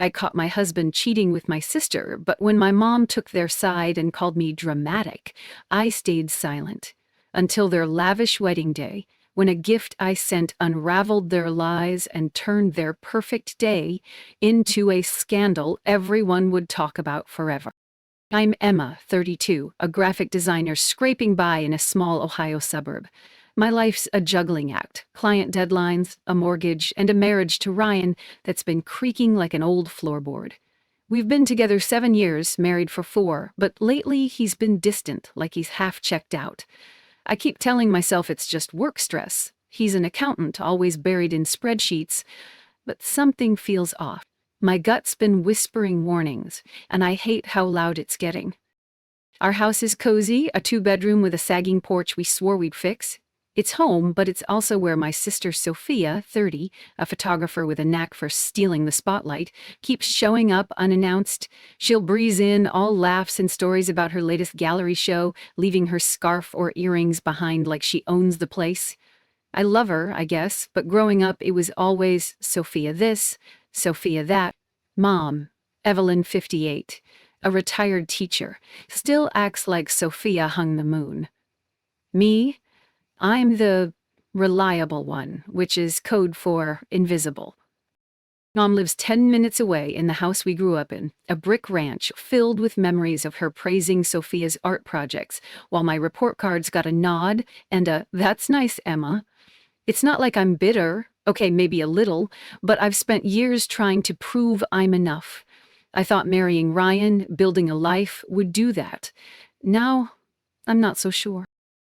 I caught my husband cheating with my sister, but when my mom took their side and called me dramatic, I stayed silent until their lavish wedding day, when a gift I sent unraveled their lies and turned their perfect day into a scandal everyone would talk about forever. I'm Emma, 32, a graphic designer scraping by in a small Ohio suburb. My life's a juggling act: client deadlines, a mortgage, and a marriage to Ryan that's been creaking like an old floorboard. We've been together 7 years, married for 4, but lately he's been distant, like he's half checked out. I keep telling myself it's just work stress. He's an accountant, always buried in spreadsheets, but something feels off. My gut's been whispering warnings, and I hate how loud it's getting. Our house is cozy, a 2-bedroom with a sagging porch we swore we'd fix. It's home, but it's also where my sister Sophia, 30, a photographer with a knack for stealing the spotlight, keeps showing up unannounced. She'll breeze in, all laughs and stories about her latest gallery show, leaving her scarf or earrings behind like she owns the place. I love her, I guess, but growing up it was always Sophia this, Sophia that. Mom, Evelyn, 58, a retired teacher, still acts like Sophia hung the moon. Me? I'm the reliable one, which is code for invisible. Mom lives 10 minutes away in the house we grew up in, a brick ranch filled with memories of her praising Sophia's art projects, while my report cards got a nod and a "That's nice, Emma." It's not like I'm bitter, okay, maybe a little, but I've spent years trying to prove I'm enough. I thought marrying Ryan, building a life, would do that. Now, I'm not so sure.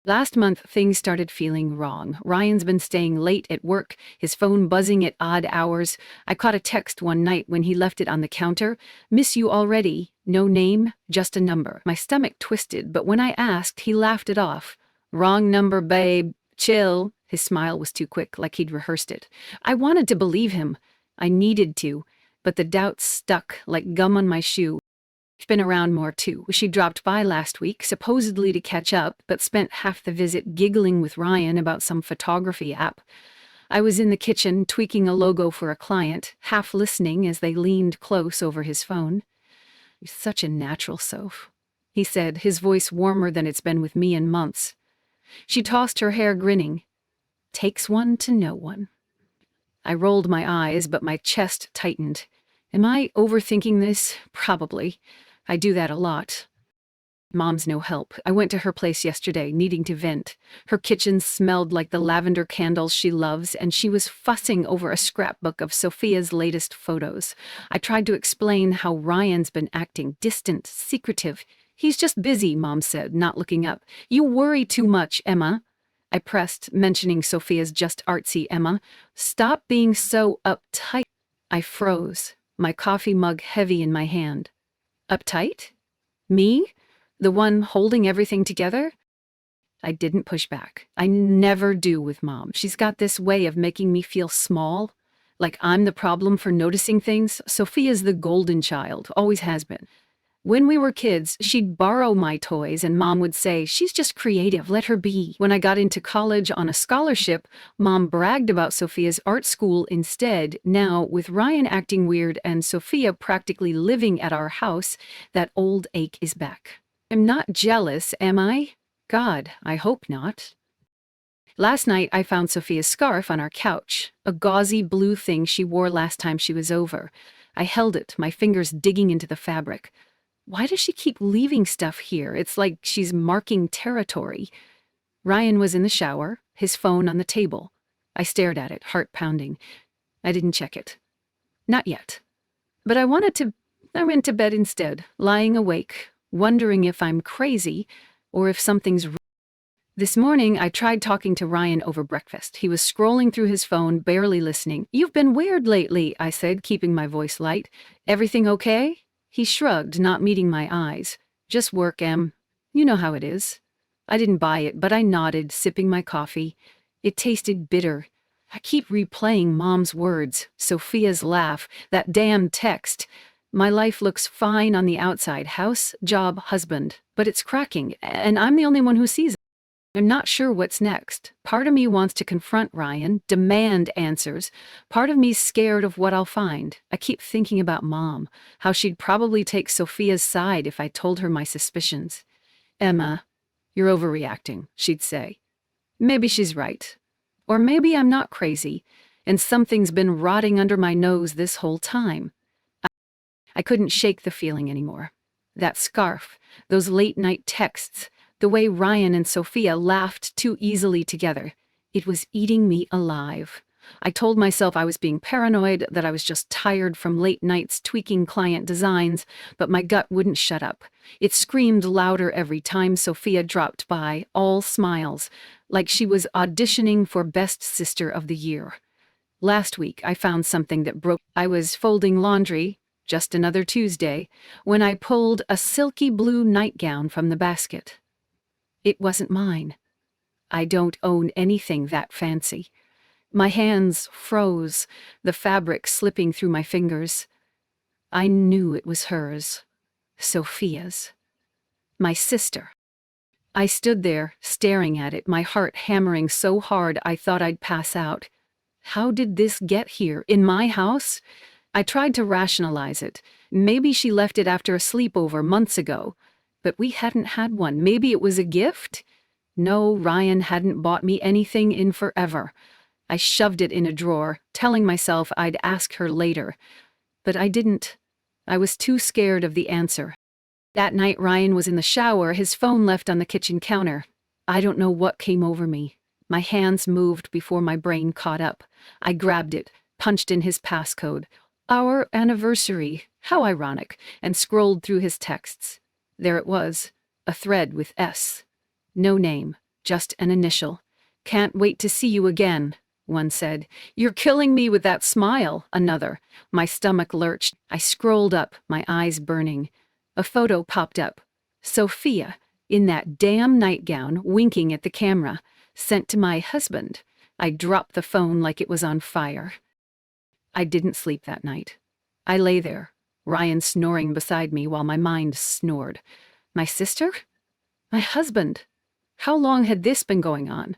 Last month, things started feeling wrong. Ryan's been staying late at work, his phone buzzing at odd hours. I caught a text one night when he left it on the counter. "Miss you already. No name, just a number." My stomach twisted, but when I asked, he laughed it off. "Wrong number, babe. Chill." His smile was too quick, like he'd rehearsed it. I wanted to believe him. I needed to, but the doubt stuck like gum on my shoe. She's been around more too. She dropped by last week, supposedly to catch up, but spent half the visit giggling with Ryan about some photography app. I was in the kitchen tweaking a logo for a client, half listening as they leaned close over his phone. "You're such a natural, Soph," he said, his voice warmer than it's been with me in months. She tossed her hair, grinning. "Takes one to know one." I rolled my eyes, but my chest tightened. Am I overthinking this? Probably. I do that a lot. Mom's no help. I went to her place yesterday, needing to vent. Her kitchen smelled like the lavender candles she loves, and she was fussing over a scrapbook of Sophia's latest photos. I tried to explain how Ryan's been acting distant, secretive. "He's just busy," Mom said, not looking up. "You worry too much, Emma." I pressed, mentioning Sophia's just artsy Emma. "Stop being so uptight." I froze, my coffee mug heavy in my hand. Uptight? Me? The one holding everything together? I didn't push back. I never do with Mom. She's got this way of making me feel small, like I'm the problem for noticing things. Sophia's the golden child, always has been. When we were kids, she'd borrow my toys and Mom would say, "She's just creative, let her be." When I got into college on a scholarship, Mom bragged about Sophia's art school instead. Now, with Ryan acting weird and Sophia practically living at our house, that old ache is back. I'm not jealous, am I? God, I hope not. Last night, I found Sophia's scarf on our couch, a gauzy blue thing she wore last time she was over. I held it, my fingers digging into the fabric. Why does she keep leaving stuff here? It's like she's marking territory. Ryan was in the shower, his phone on the table. I stared at it, heart pounding. I didn't check it. Not yet. But I went to bed instead, lying awake, wondering if I'm crazy or if something's wrong. This morning, I tried talking to Ryan over breakfast. He was scrolling through his phone, barely listening. "You've been weird lately," I said, keeping my voice light. "Everything okay?" He shrugged, not meeting my eyes. "Just work, Em. You know how it is." I didn't buy it, but I nodded, sipping my coffee. It tasted bitter. I keep replaying Mom's words, Sophia's laugh, that damn text. My life looks fine on the outside: house, job, husband. But it's cracking, and I'm the only one who sees it. I'm not sure what's next. Part of me wants to confront Ryan, demand answers. Part of me's scared of what I'll find. I keep thinking about Mom, how she'd probably take Sophia's side if I told her my suspicions. Emma, you're overreacting, she'd say. Maybe she's right. Or maybe I'm not crazy, and something's been rotting under my nose this whole time. I couldn't shake the feeling anymore. That scarf, those late-night texts, the way Ryan and Sophia laughed too easily together. It was eating me alive. I told myself I was being paranoid, that I was just tired from late nights tweaking client designs, but my gut wouldn't shut up. It screamed louder every time Sophia dropped by, all smiles, like she was auditioning for Best Sister of the Year. Last week, I found something that broke. I was folding laundry, just another Tuesday, when I pulled a silky blue nightgown from the basket. It wasn't mine. I don't own anything that fancy. My hands froze, the fabric slipping through my fingers. I knew it was hers. Sophia's. My sister. I stood there, staring at it, my heart hammering so hard I thought I'd pass out. How did this get here, in my house? I tried to rationalize it. Maybe she left it after a sleepover months ago. But we hadn't had one. Maybe it was a gift? No, Ryan hadn't bought me anything in forever. I shoved it in a drawer, telling myself I'd ask her later. But I didn't. I was too scared of the answer. That night Ryan was in the shower, his phone left on the kitchen counter. I don't know what came over me. My hands moved before my brain caught up. I grabbed it, punched in his passcode. Our anniversary. How ironic. And scrolled through his texts. There it was. A thread with S. No name, just an initial. Can't wait to see you again, one said. You're killing me with that smile, another. My stomach lurched. I scrolled up, my eyes burning. A photo popped up. Sophia, in that damn nightgown, winking at the camera. Sent to my husband. I dropped the phone like it was on fire. I didn't sleep that night. I lay there, Ryan snoring beside me while my mind snored. My sister? My husband? How long had this been going on?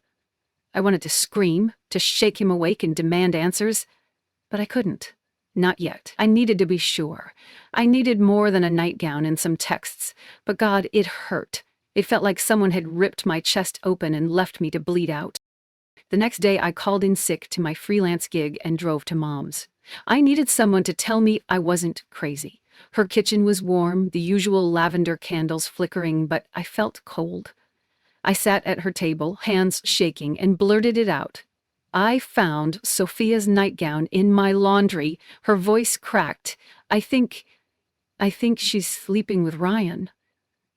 I wanted to scream, to shake him awake and demand answers, but I couldn't. Not yet. I needed to be sure. I needed more than a nightgown and some texts, but God, it hurt. It felt like someone had ripped my chest open and left me to bleed out. The next day, I called in sick to my freelance gig and drove to Mom's. I needed someone to tell me I wasn't crazy. Her kitchen was warm, the usual lavender candles flickering, but I felt cold. I sat at her table, hands shaking, and blurted it out. I found Sophia's nightgown in my laundry. Her voice cracked. I think she's sleeping with Ryan.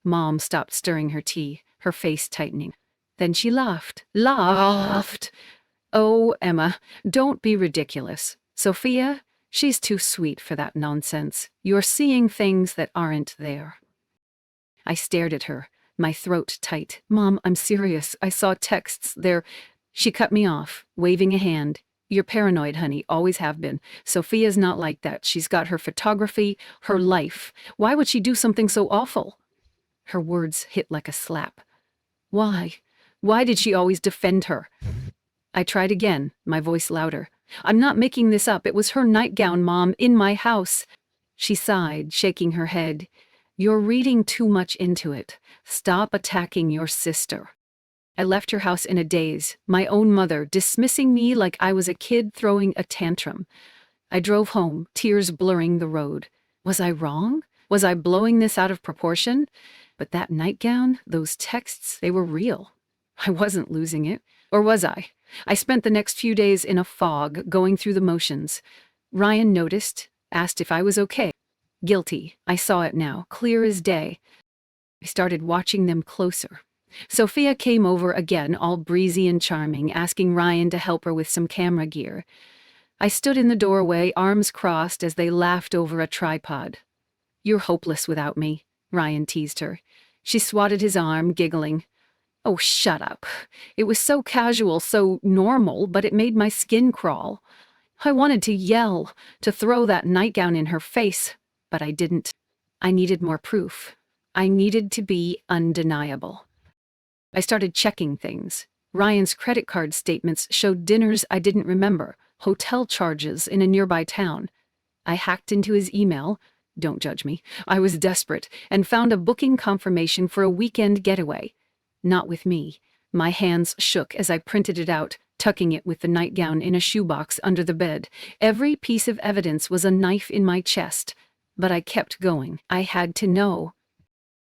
Mom stopped stirring her tea, her face tightening. Then she laughed. Laughed! Oh, Emma, don't be ridiculous. Sophia, she's too sweet for that nonsense. You're seeing things that aren't there. I stared at her, my throat tight. Mom, I'm serious. I saw texts there. She cut me off, waving a hand. You're paranoid, honey, always have been. Sophia's not like that. She's got her photography, her life. Why would she do something so awful? Her words hit like a slap. Why? Why did she always defend her? I tried again, my voice louder. I'm not making this up. It was her nightgown, Mom, in my house. She sighed, shaking her head. You're reading too much into it. Stop attacking your sister. I left her house in a daze, my own mother dismissing me like I was a kid throwing a tantrum. I drove home, tears blurring the road. Was I wrong? Was I blowing this out of proportion? But that nightgown, those texts, they were real. I wasn't losing it. Or was I? I spent the next few days in a fog, going through the motions. Ryan noticed, asked if I was okay. Guilty. I saw it now, clear as day. I started watching them closer. Sophia came over again, all breezy and charming, asking Ryan to help her with some camera gear. I stood in the doorway, arms crossed, as they laughed over a tripod. You're hopeless without me, Ryan teased her. She swatted his arm, giggling. Oh, shut up. It was so casual, so normal, but it made my skin crawl. I wanted to yell, to throw that nightgown in her face, but I didn't. I needed more proof. I needed to be undeniable. I started checking things. Ryan's credit card statements showed dinners I didn't remember, hotel charges in a nearby town. I hacked into his email. Don't judge me. I was desperate and found a booking confirmation for a weekend getaway. Not with me. My hands shook as I printed it out, tucking it with the nightgown in a shoebox under the bed. Every piece of evidence was a knife in my chest. But I kept going. I had to know.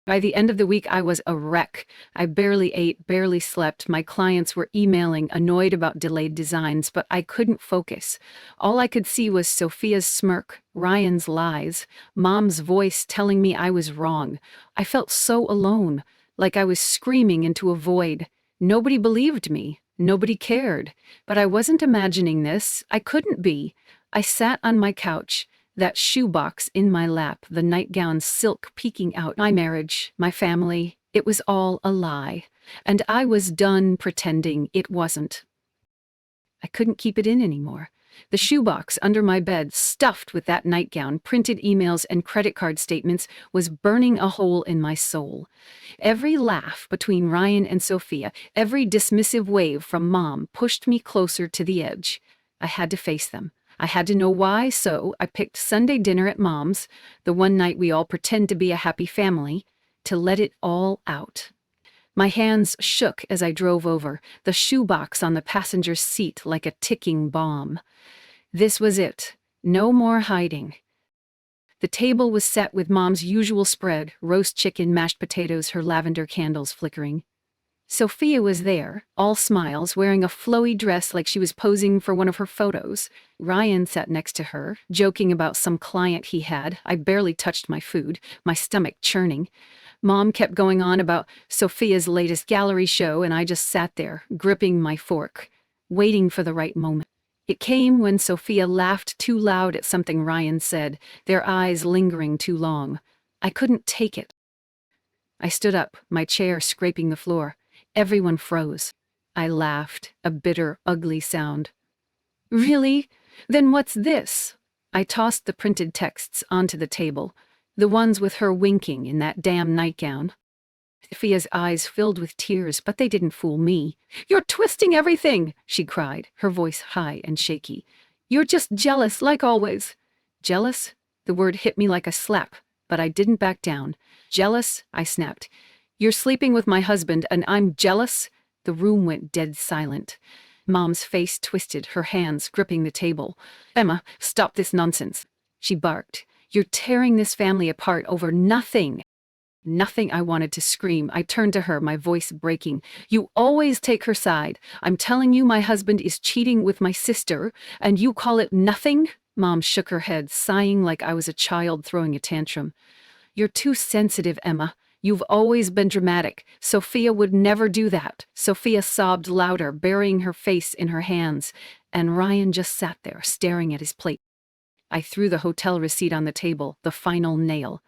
By the end of the week, I was a wreck. I barely ate, barely slept. My clients were emailing, annoyed about delayed designs, but I couldn't focus. All I could see was Sophia's smirk, Ryan's lies, Mom's voice telling me I was wrong. I felt so alone, like I was screaming into a void. Nobody believed me. Nobody cared. But I wasn't imagining this. I couldn't be. I sat on my couch, that shoebox in my lap, the nightgown silk peeking out. My marriage, my family, it was all a lie. And I was done pretending it wasn't. I couldn't keep it in anymore. The shoebox under my bed, stuffed with that nightgown, printed emails, and credit card statements, was burning a hole in my soul. Every laugh between Ryan and Sophia, every dismissive wave from Mom pushed me closer to the edge. I had to face them. I had to know why, so I picked Sunday dinner at Mom's, the one night we all pretend to be a happy family, to let it all out. My hands shook as I drove over, the shoebox on the passenger's seat like a ticking bomb. This was it. No more hiding. The table was set with Mom's usual spread, roast chicken, mashed potatoes, her lavender candles flickering. Sophia was there, all smiles, wearing a flowy dress like she was posing for one of her photos. Ryan sat next to her, joking about some client he had. I barely touched my food, my stomach churning. Mom kept going on about Sophia's latest gallery show, and I just sat there, gripping my fork, waiting for the right moment. It came when Sophia laughed too loud at something Ryan said, their eyes lingering too long. I couldn't take it. I stood up, my chair scraping the floor. Everyone froze. I laughed, a bitter, ugly sound. Really? Then what's this? I tossed the printed texts onto the table, the ones with her winking in that damn nightgown. Sophia's eyes filled with tears, but they didn't fool me. "You're twisting everything," she cried, her voice high and shaky. "You're just jealous, like always." Jealous? The word hit me like a slap, but I didn't back down. "Jealous?" I snapped. "You're sleeping with my husband, and I'm jealous?" The room went dead silent. Mom's face twisted, her hands gripping the table. "Emma, stop this nonsense," she barked. "You're tearing this family apart over nothing." Nothing. I wanted to scream. I turned to her, my voice breaking. "You always take her side. I'm telling you my husband is cheating with my sister, and you call it nothing?" Mom shook her head, sighing like I was a child throwing a tantrum. "You're too sensitive, Emma. You've always been dramatic. Sophia would never do that." Sophia sobbed louder, burying her face in her hands, and Ryan just sat there, staring at his plate. I threw the hotel receipt on the table, the final nail.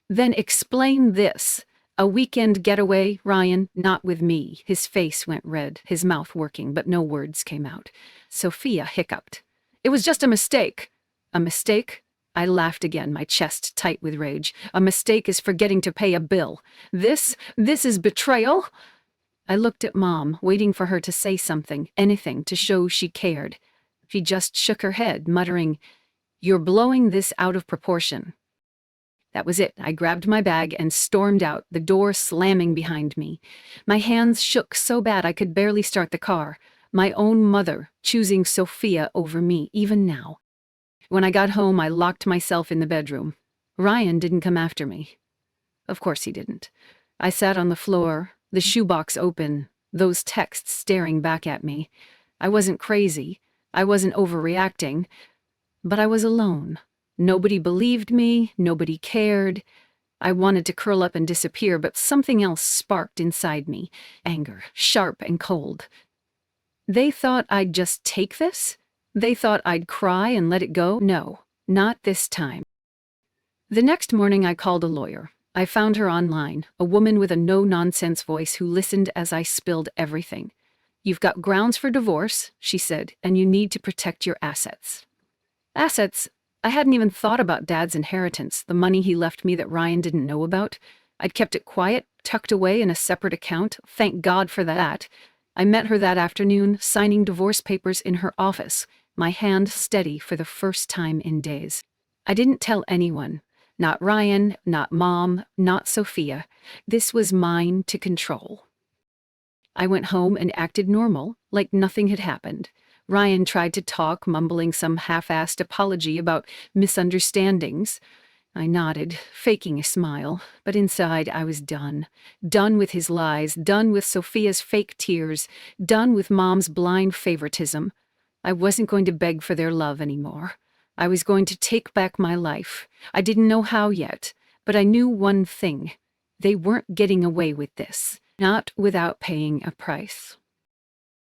"Then explain this. A weekend getaway, Ryan, not with me." His face went red, his mouth working, but no words came out. Sophia hiccuped. "It was just a mistake." "A mistake?" I laughed again, my chest tight with rage. "A mistake is forgetting to pay a bill. This is betrayal?" I looked at Mom, waiting for her to say something, anything to show she cared. She just shook her head, muttering, "You're blowing this out of proportion." That was it. I grabbed my bag and stormed out, the door slamming behind me. My hands shook so bad I could barely start the car. My own mother choosing Sophia over me, even now. When I got home, I locked myself in the bedroom. Ryan didn't come after me. Of course he didn't. I sat on the floor, the shoebox open, those texts staring back at me. I wasn't crazy. I wasn't overreacting. But I was alone. Nobody believed me. Nobody cared. I wanted to curl up and disappear, but something else sparked inside me. Anger, sharp and cold. They thought I'd just take this? They thought I'd cry and let it go? No, not this time. The next morning I called a lawyer. I found her online, a woman with a no-nonsense voice who listened as I spilled everything. "You've got grounds for divorce," she said, "and you need to protect your assets." Assets? I hadn't even thought about Dad's inheritance, the money he left me that Ryan didn't know about. I'd kept it quiet, tucked away in a separate account. Thank God for that. I met her that afternoon, signing divorce papers in her office, my hand steady for the first time in days. I didn't tell anyone. Not Ryan, not Mom, not Sophia. This was mine to control. I went home and acted normal, like nothing had happened. Ryan tried to talk, mumbling some half-assed apology about misunderstandings. I nodded, faking a smile, but inside I was done. Done with his lies, done with Sophia's fake tears, done with Mom's blind favoritism. I wasn't going to beg for their love anymore. I was going to take back my life. I didn't know how yet, but I knew one thing. They weren't getting away with this, not without paying a price.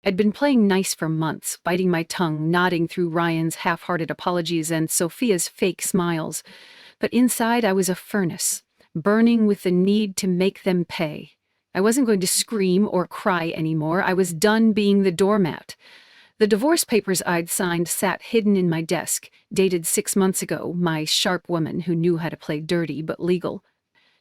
I'd been playing nice for months, biting my tongue, nodding through Ryan's half-hearted apologies and Sophia's fake smiles. But inside I was a furnace, burning with the need to make them pay. I wasn't going to scream or cry anymore. I was done being the doormat. The divorce papers I'd signed sat hidden in my desk, dated 6 months ago, my sharp woman who knew how to play dirty but legal.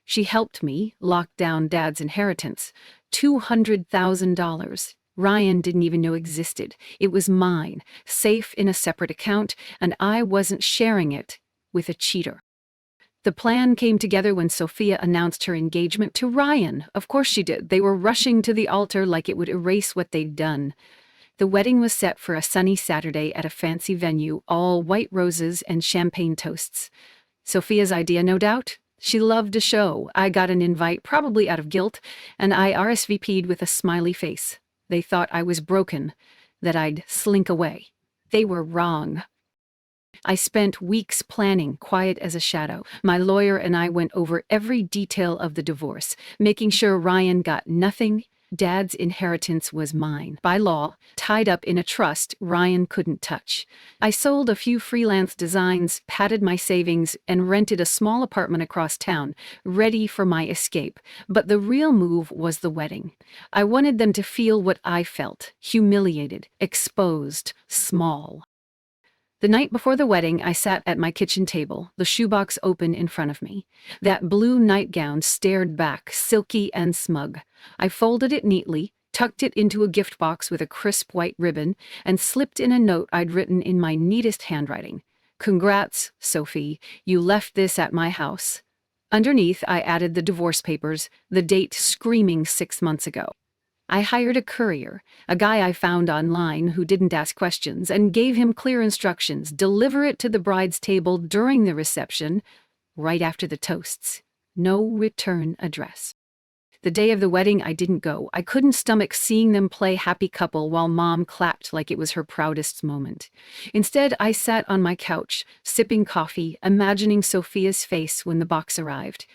She helped me lock down Dad's inheritance, $200,000. Ryan didn't even know existed. It was mine, safe in a separate account, and I wasn't sharing it with a cheater. The plan came together when Sophia announced her engagement to Ryan. Of course she did. They were rushing to the altar like it would erase what they'd done. The wedding was set for a sunny Saturday at a fancy venue, all white roses and champagne toasts. Sophia's idea, no doubt. She loved a show. I got an invite, probably out of guilt, and I RSVP'd with a smiley face. They thought I was broken, that I'd slink away. They were wrong. I spent weeks planning, quiet as a shadow. My lawyer and I went over every detail of the divorce, making sure Ryan got nothing. Dad's inheritance was mine. By law, tied up in a trust Ryan couldn't touch. I sold a few freelance designs, padded my savings, and rented a small apartment across town, ready for my escape. But the real move was the wedding. I wanted them to feel what I felt: humiliated, exposed, small. The night before the wedding, I sat at my kitchen table, the shoebox open in front of me. That blue nightgown stared back, silky and smug. I folded it neatly, tucked it into a gift box with a crisp white ribbon, and slipped in a note I'd written in my neatest handwriting. "Congrats, Sophie, you left this at my house." Underneath, I added the divorce papers, the date screaming 6 months ago. I hired a courier, a guy I found online who didn't ask questions, and gave him clear instructions: deliver it to the bride's table during the reception, right after the toasts. No return address. The day of the wedding, I didn't go. I couldn't stomach seeing them play happy couple while Mom clapped like it was her proudest moment. Instead, I sat on my couch, sipping coffee, imagining Sophia's face when the box arrived.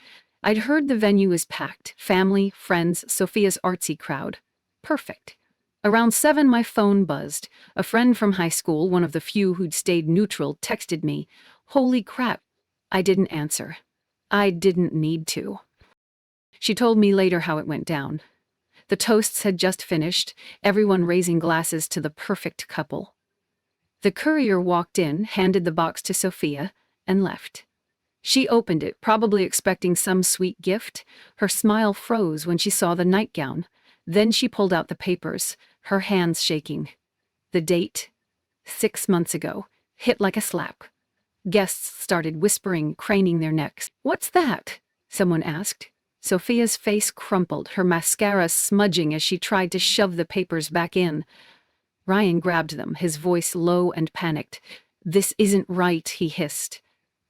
I'd heard the venue was packed. Family, friends, Sophia's artsy crowd. Perfect. Around 7, my phone buzzed. A friend from high school, one of the few who'd stayed neutral, texted me. Holy crap. I didn't answer. I didn't need to. She told me later how it went down. The toasts had just finished, everyone raising glasses to the perfect couple. The courier walked in, handed the box to Sophia, and left. She opened it, probably expecting some sweet gift. Her smile froze when she saw the nightgown. Then she pulled out the papers, her hands shaking. The date, 6 months ago, hit like a slap. Guests started whispering, craning their necks. "What's that?" someone asked. Sophia's face crumpled, her mascara smudging as she tried to shove the papers back in. Ryan grabbed them, his voice low and panicked. "This isn't right," he hissed.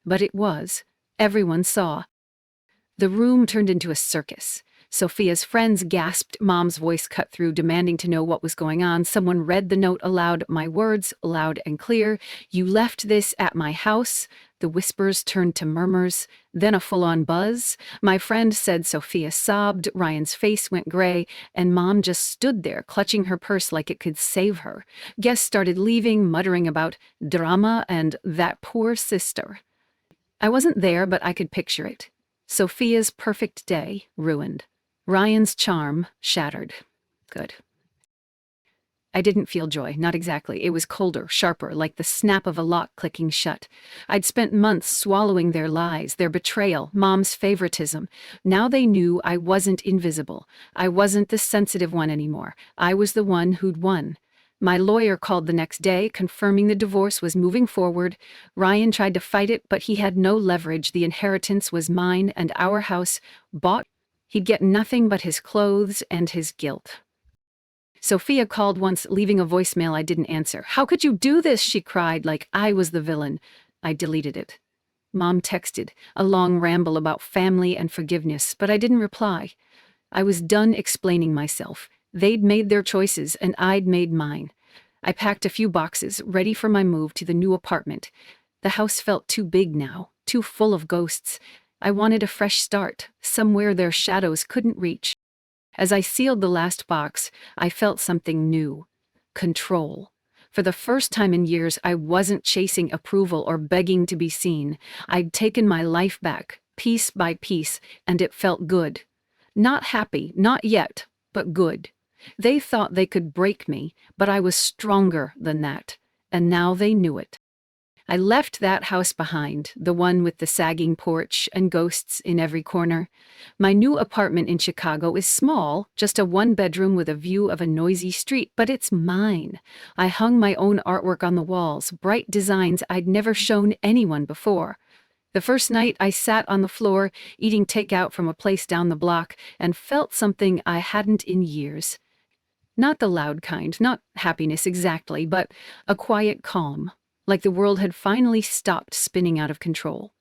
But it was. Everyone saw. The room turned into a circus. Sophia's friends gasped. Mom's voice cut through, demanding to know what was going on. Someone read the note aloud, my words, loud and clear. "You left this at my house." The whispers turned to murmurs, then a full-on buzz. My friend said Sophia sobbed, Ryan's face went gray, and Mom just stood there, clutching her purse like it could save her. Guests started leaving, muttering about drama and that poor sister. I wasn't there, but I could picture it. Sophia's perfect day ruined. Ryan's charm shattered. Good. I didn't feel joy, not exactly. It was colder, sharper, like the snap of a lock clicking shut. I'd spent months swallowing their lies, their betrayal, Mom's favoritism. Now they knew I wasn't invisible. I wasn't the sensitive one anymore. I was the one who'd won. My lawyer called the next day, confirming the divorce was moving forward. Ryan tried to fight it, but he had no leverage. The inheritance was mine and our house bought. He'd get nothing but his clothes and his guilt. Sophia called once, leaving a voicemail I didn't answer. "How could you do this?" she cried, like I was the villain. I deleted it. Mom texted, a long ramble about family and forgiveness, but I didn't reply. I was done explaining myself. They'd made their choices, and I'd made mine. I packed a few boxes, ready for my move to the new apartment. The house felt too big now, too full of ghosts. I wanted a fresh start, somewhere their shadows couldn't reach. As I sealed the last box, I felt something new. Control. For the first time in years, I wasn't chasing approval or begging to be seen. I'd taken my life back, piece by piece, and it felt good. Not happy, not yet, but good. They thought they could break me, but I was stronger than that, and now they knew it. I left that house behind, the one with the sagging porch and ghosts in every corner. My new apartment in Chicago is small, just a one-bedroom with a view of a noisy street, but it's mine. I hung my own artwork on the walls, bright designs I'd never shown anyone before. The first night I sat on the floor, eating takeout from a place down the block, and felt something I hadn't in years. Not the loud kind, not happiness exactly, but a quiet calm. Like the world had finally stopped spinning out of control.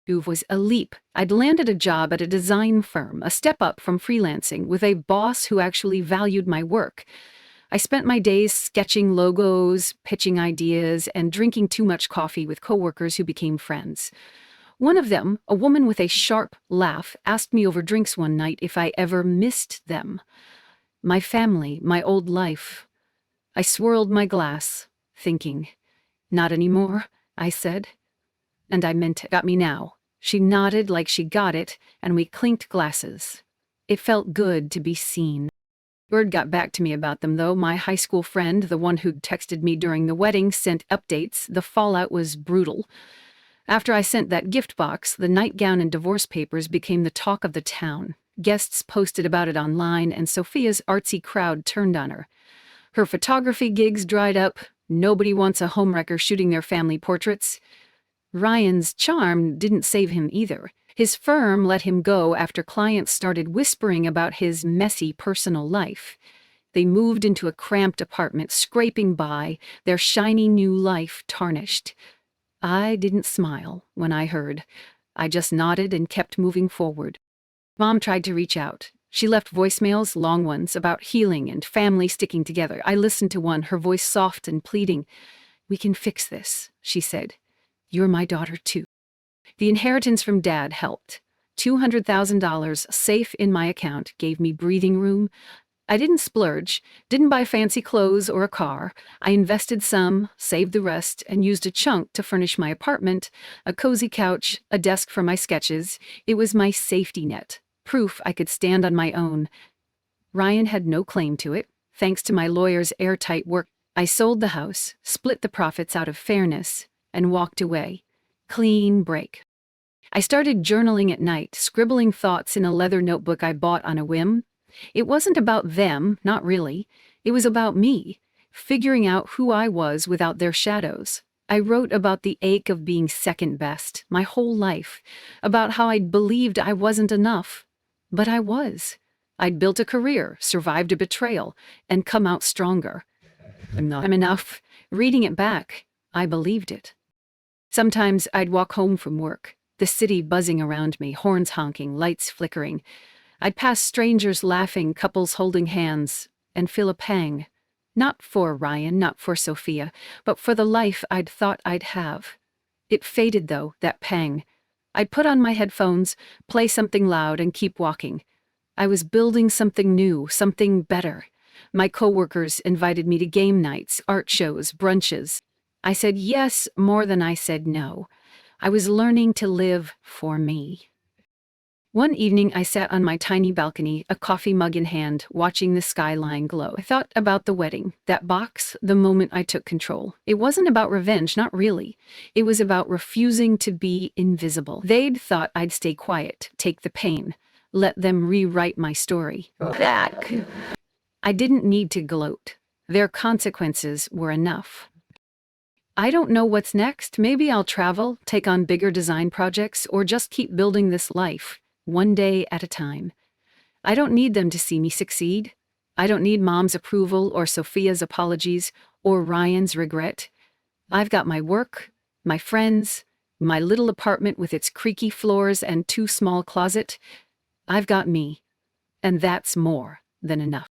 It was a leap. I'd landed a job at a design firm, a step up from freelancing, with a boss who actually valued my work. I spent my days sketching logos, pitching ideas, and drinking too much coffee with coworkers who became friends. One of them, a woman with a sharp laugh, asked me over drinks one night if I ever missed them. My family, my old life. I swirled my glass, thinking. "Not anymore," I said. And I meant it. "Got me now." She nodded like she got it, and we clinked glasses. It felt good to be seen. Word got back to me about them, though. My high school friend, the one who'd texted me during the wedding, sent updates. The fallout was brutal. After I sent that gift box, the nightgown and divorce papers became the talk of the town. Guests posted about it online, and Sophia's artsy crowd turned on her. Her photography gigs dried up. Nobody wants a homewrecker shooting their family portraits. Ryan's charm didn't save him either. His firm let him go after clients started whispering about his messy personal life. They moved into a cramped apartment, scraping by, their shiny new life tarnished. I didn't smile when I heard. I just nodded and kept moving forward. Mom tried to reach out. She left voicemails, long ones, about healing and family sticking together. I listened to one, her voice soft and pleading. "We can fix this," she said. "You're my daughter, too." The inheritance from Dad helped. $200,000 safe in my account gave me breathing room. I didn't splurge, didn't buy fancy clothes or a car. I invested some, saved the rest, and used a chunk to furnish my apartment, a cozy couch, a desk for my sketches. It was my safety net. Proof I could stand on my own. Ryan had no claim to it. Thanks to my lawyer's airtight work, I sold the house, split the profits out of fairness, and walked away. Clean break. I started journaling at night, scribbling thoughts in a leather notebook I bought on a whim. It wasn't about them, not really. It was about me, figuring out who I was without their shadows. I wrote about the ache of being second best, my whole life, about how I'd believed I wasn't enough. But I was. I'd built a career, survived a betrayal, and come out stronger. I'm enough. Reading it back, I believed it. Sometimes I'd walk home from work, the city buzzing around me, horns honking, lights flickering. I'd pass strangers laughing, couples holding hands, and feel a pang. Not for Ryan, not for Sophia, but for the life I'd thought I'd have. It faded, though, that pang. I'd put on my headphones, play something loud, and keep walking. I was building something new, something better. My coworkers invited me to game nights, art shows, brunches. I said yes more than I said no. I was learning to live for me. One evening, I sat on my tiny balcony, a coffee mug in hand, watching the skyline glow. I thought about the wedding, that box, the moment I took control. It wasn't about revenge, not really. It was about refusing to be invisible. They'd thought I'd stay quiet, take the pain, let them rewrite my story. That I didn't need to gloat. Their consequences were enough. I don't know what's next. Maybe I'll travel, take on bigger design projects, or just keep building this life, one day at a time. I don't need them to see me succeed. I don't need Mom's approval or Sophia's apologies or Ryan's regret. I've got my work, my friends, my little apartment with its creaky floors and too small closet. I've got me, and that's more than enough.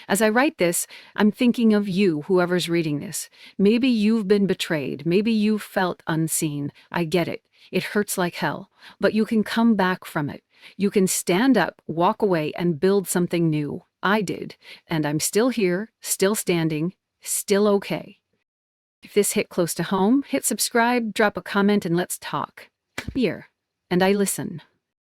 As I write this, I'm thinking of you, whoever's reading this. Maybe you've been betrayed. Maybe you've felt unseen. I get it. It hurts like hell. But you can come back from it. You can stand up, walk away, and build something new. I did. And I'm still here, still standing, still okay. If this hit close to home, hit subscribe, drop a comment, and let's talk. Here. And I listen.